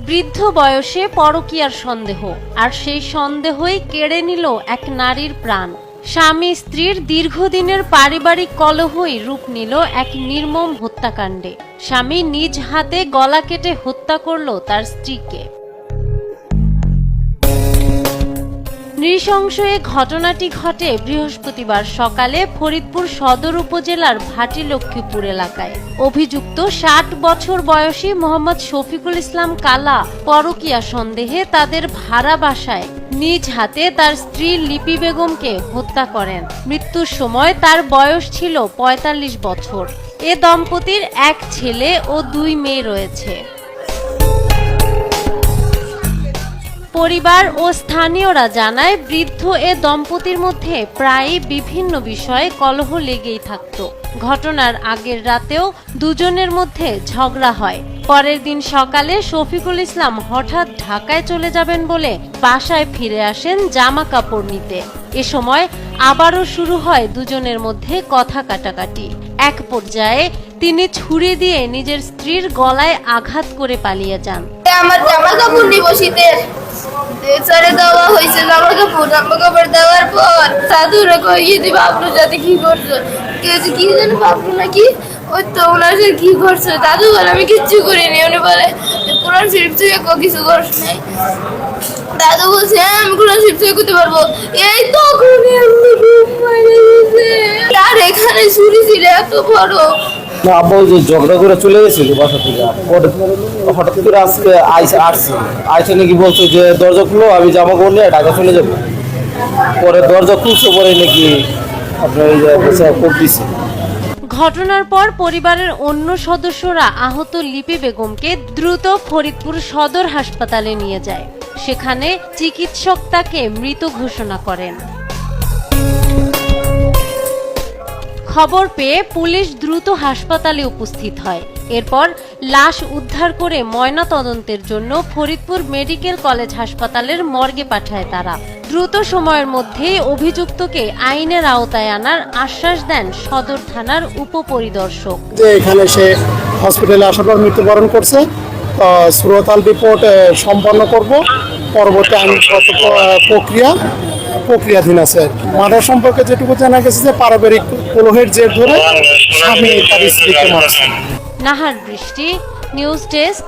বৃদ্ধ বয়সে পরকীয়ার সন্দেহ, আর সেই সন্দেহই কেড়ে নিল এক নারীর প্রাণ। স্বামী স্ত্রীর দীর্ঘদিনের পারিবারিক কলহই রূপ নিল এক নির্মম হত্যাকাণ্ডে। স্বামী নিজ হাতে গলা কেটে হত্যা করল তার স্ত্রীকে। নৃশংস এ ঘটনাটি ঘটে বৃহস্পতিবার সকালে ফরিদপুর সদর উপজেলার ভাটিলক্ষ্মীপুর এলাকায়। অভিযুক্ত ৬০ বছর বয়সী মোহাম্মদ শফিকুল ইসলাম কালা পরকীয়া সন্দেহে তাদের ভাড়া বাসায় নিজ হাতে তার স্ত্রী লিপি বেগমকে হত্যা করেন। মৃত্যুর সময় তার বয়স ছিল ৪৫ বছর। এ দম্পতির এক ছেলে ও ২ মেয়ে রয়েছে। পরিবার ও স্থানীয়রা জানায়, বৃদ্ধ এ দম্পতির মধ্যে প্রায়ই বিভিন্ন বিষয়ে কলহ লেগেই থাকত। ঘটনার আগের রাতেও দুজনের মধ্যে ঝগড়া হয়। পরের দিন সকালে শফিকুল ইসলাম হঠাৎ ঢাকায় চলে যাবেন বলে বাসায় ফিরে আসেন জামা কাপড় নিতে। এ সময় আবারও শুরু হয় দুজনের মধ্যে কথা কাটাকাটি। এক পর্যায়ে তিনি ছুরি দিয়ে নিজের স্ত্রীর গলায় আঘাত করে পালিয়ে যান। আমার জামা কাপড় নিব শীতের ছেড়ে দেওয়া হয়েছে। জামা কাপড় দেওয়ার পর দাদুরা কইয়ে দিবে আপনার সাথে কি করছো, কি জানি বাবু নাকি ওই তো ওনার সাথে কি করছো। দাদু বলে আমি কিচ্ছু করিনি। উনি বলে কোরআন শরীফ থেকে কিছু করছ নাই। দাদু বলছে আমি কোরআন শরীফ থেকে করতে পারবো। এই তো আর এখানে ছুরি ছিল এত বড়। আব্বা যে ঝগড়া করে চলে গেছিল বাসা থেকে, হঠাৎ করে আজকে আইসে নাকি বলছে যে দরজা খুলো, আমি জামা কাপড় নিয়ে ঢাকা চলে যাবো। পরে দরজা খুলছে, পরে নাকি আপনার কোপ দিচ্ছে। ঘটনার পর পরিবারের অন্য সদস্যরা আহত লিপি বেগমকে দ্রুত ফরিদপুর সদর হাসপাতালে নিয়ে যায়। সেখানে চিকিৎসক তাকে মৃত ঘোষণা করেন। খবর পেয়ে পুলিশ দ্রুত হাসপাতালে উপস্থিত হয়। এরপর লাশ উদ্ধার করে ময়না তদন্তের জন্য ফরিদপুর মেডিকেল কলেজ হাসপাতালের মর্গে পাঠায় তারা। দ্রুত সময়ের মধ্যেই অভিযুক্তকে আইনের আওতায় আনার আশ্বাস দেন সদর থানার উপপরিদর্শক। যে এখানে সে হসপিটালে আসার পর মৃত্যুবরণ করছে, সুরতাল রিপোর্ট সম্পন্ন করব, পরবর্তী আইনগত প্রক্রিয়াধীন আছে। মার্ডার সম্পর্কে যেটুকু জানা গেছে যে পারিবারিক কলহের জের ধরে স্বামী তার স্ত্রীকে মারছে। নাহার বৃষ্টি, নিউজ ডেস্ক।